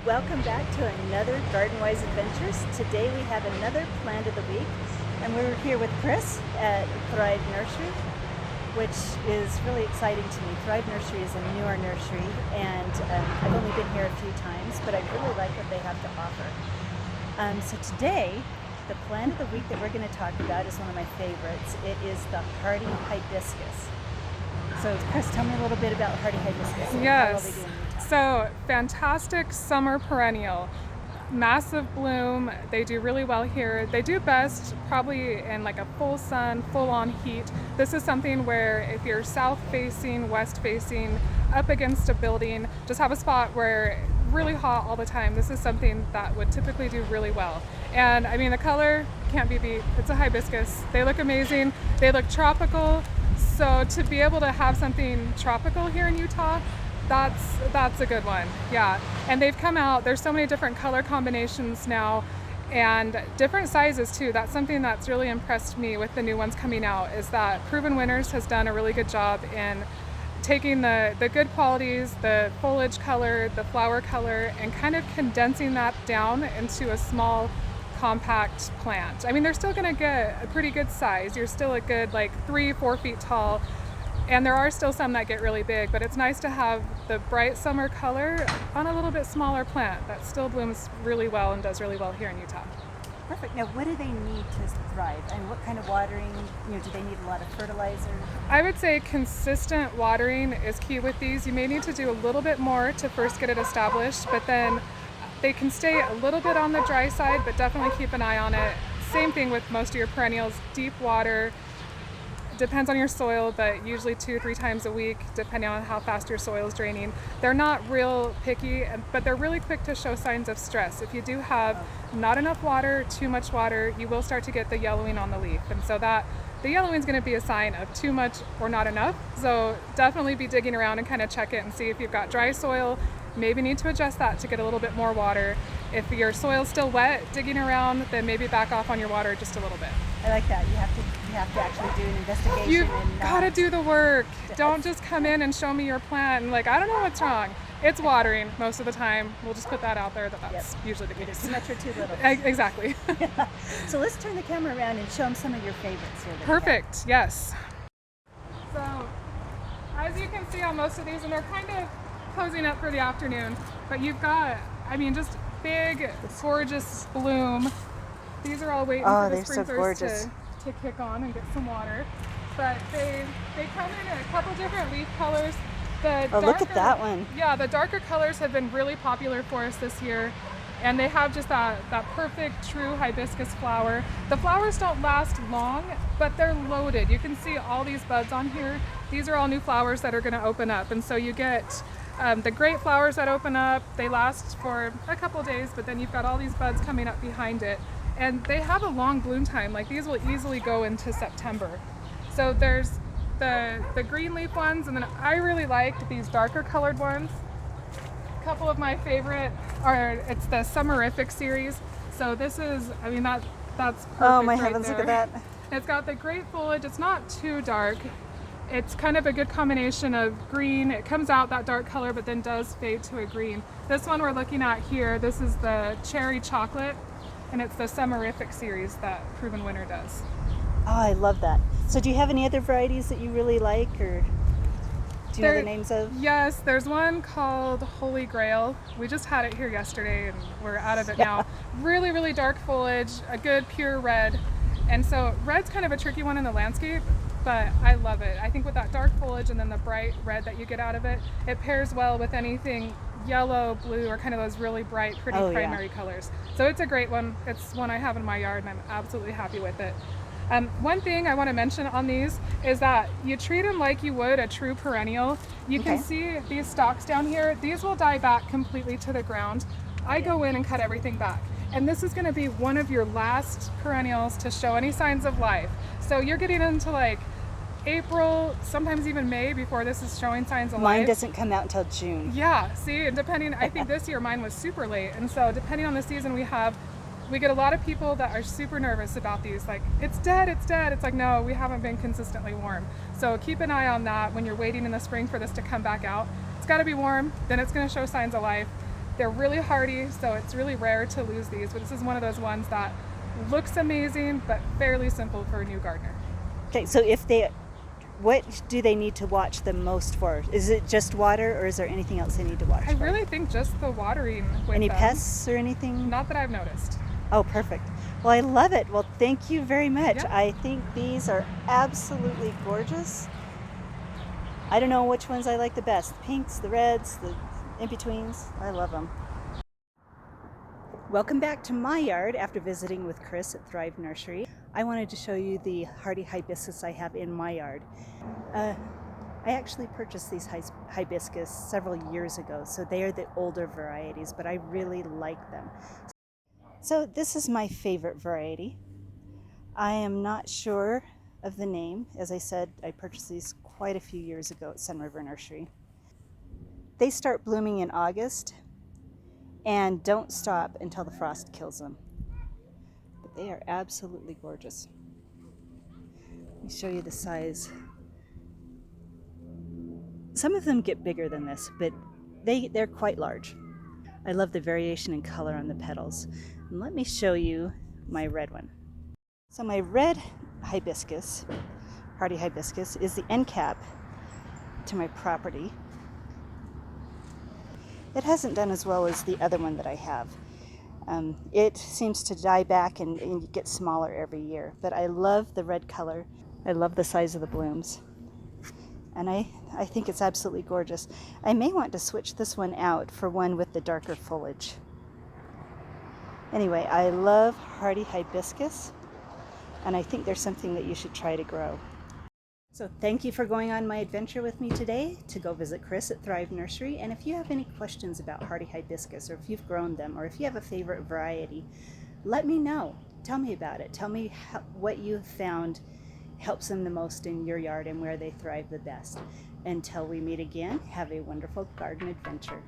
Welcome back to another Garden Wise Adventures. Today we have another plant of the week, and we're here with Kris at Thrive Nursery, which is really exciting to me. Thrive Nursery is a newer nursery, and I've only been here a few times, but I really like what they have to offer. So today, the plant of the week that we're going to talk about is one of my favorites. It is the Hardy Hibiscus. So Kris, tell me a little bit about Hardy Hibiscus. And how well they do in Utah. So fantastic summer perennial, massive bloom. They do really well here. They do best probably in like a full sun, full on heat. This is something where if you're south facing, west facing, up against a building, just have a spot where really hot all the time. This is something that would typically do really well. And I mean, the color can't be beat. It's a hibiscus. They look amazing. They look tropical. So to be able to have something tropical here in Utah, that's a good one. Yeah. And they've come out, there's so many different color combinations now and different sizes too. That's something that's really impressed me with the new ones coming out, is that Proven Winners has done a really good job in taking the good qualities, the foliage color, the flower color, and kind of condensing that down into a small compact plant. I mean, they're still going to get a pretty good size. You're still a good like 3-4 feet tall, and there are still some that get really big, but it's nice to have the bright summer color on a little bit smaller plant that still blooms really well and does really well here in Utah. Perfect. Now, what do they need to thrive? And what kind of watering? Do they need a lot of fertilizer? I would say consistent watering is key with these. You may need to do a little bit more to first get it established, but then they can stay a little bit on the dry side, but definitely keep an eye on it. Same thing with most of your perennials. Deep water, depends on your soil, but usually 2-3 times a week, depending on how fast your soil is draining. They're not real picky, but they're really quick to show signs of stress. If you do have not enough water, too much water, you will start to get the yellowing on the leaf. And so the yellowing is going to be a sign of too much or not enough. So definitely be digging around and kind of check it and see if you've got dry soil. Maybe need to adjust that to get a little bit more water. If your soil's still wet, digging around, then maybe back off on your water just a little bit. I like that. You have to actually do an investigation. You've got to do the work. Don't just come in and show me your plant and like, I don't know what's wrong. It's watering most of the time. We'll just put that out there that's usually the case. Too much or too little. Exactly. Yeah. So let's turn the camera around and show them some of your favorites here. Perfect. Yes. So as you can see on most of these, and they're kind of closing up for the afternoon, but you've got, I mean, just big, gorgeous bloom. These are all waiting for the sprinklers to kick on and get some water. But they come in a couple different leaf colors. Look at that one. Yeah, the darker colors have been really popular for us this year. And they have just that perfect, true hibiscus flower. The flowers don't last long, but they're loaded. You can see all these buds on here. These are all new flowers that are going to open up. And so you get the great flowers that open up. They last for a couple days, but then you've got all these buds coming up behind it. And they have a long bloom time. Like these will easily go into September. So there's the green leaf ones, and then I really liked these darker colored ones. A couple of my favorite it's the Summerific series. So this is, I mean, that's perfect. Oh my right heavens, there. look at that. It's got the great foliage. It's not too dark. It's kind of a good combination of green. It comes out that dark color, but then does fade to a green. This one we're looking at here, this is the cherry chocolate, and it's the Summerific series that Proven Winner does. Oh, I love that. So do you have any other varieties that you really like, or do you know the names of? Yes, there's one called Holy Grail. We just had it here yesterday and we're out of it now. Really, really dark foliage, a good pure red. And so red's kind of a tricky one in the landscape, but I love it. I think with that dark foliage and then the bright red that you get out of it, it pairs well with anything yellow, blue, or kind of those really bright, pretty primary colors. So it's a great one. It's one I have in my yard and I'm absolutely happy with it. One thing I want to mention on these is that you treat them like you would a true perennial. You can see these stalks down here. These will die back completely to the ground. I go in and cut everything back. And this is going to be one of your last perennials to show any signs of life. So you're getting into like April, sometimes even May before this is showing signs of life. Mine doesn't come out until June. Yeah, see, and depending, I think this year mine was super late. And so depending on the season we get a lot of people that are super nervous about these, like, it's dead. It's like, no, we haven't been consistently warm. So keep an eye on that when you're waiting in the spring for this to come back out. It's got to be warm, then it's going to show signs of life. They're really hardy, so it's really rare to lose these, but this is one of those ones that looks amazing but fairly simple for a new gardener. Okay, so what do they need to watch the most for? Is it just water, or is there anything else they need to watch I for? really think just the watering with Any them. pests or anything? Not that I've noticed. Oh, perfect. Well, I love it. Well, thank you very much. Yeah. I think these are absolutely gorgeous. I don't know which ones I like the best. The pinks, the reds, the in-betweens. I love them. Welcome back to my yard after visiting with Kris at Thrive Nursery. I wanted to show you the Hardy Hibiscus I have in my yard. I actually purchased these hibiscus several years ago, so they are the older varieties, but I really like them. So this is my favorite variety. I am not sure of the name. As I said, I purchased these quite a few years ago at Sun River Nursery. They start blooming in August and don't stop until the frost kills them. But they are absolutely gorgeous. Let me show you the size. Some of them get bigger than this, but they're quite large. I love the variation in color on the petals. And let me show you my red one. So my red hibiscus, Hardy Hibiscus, is the end cap to my property. It hasn't done as well as the other one that I have. It seems to die back and get smaller every year, but I love the red color. I love the size of the blooms. And I think it's absolutely gorgeous. I may want to switch this one out for one with the darker foliage. Anyway, I love Hardy Hibiscus, and I think there's something that you should try to grow. So thank you for going on my adventure with me today to go visit Kris at Thrive Nursery. And if you have any questions about Hardy Hibiscus, or if you've grown them, or if you have a favorite variety, let me know. Tell me about it. Tell me what you found helps them the most in your yard and where they thrive the best. Until we meet again, have a wonderful garden adventure.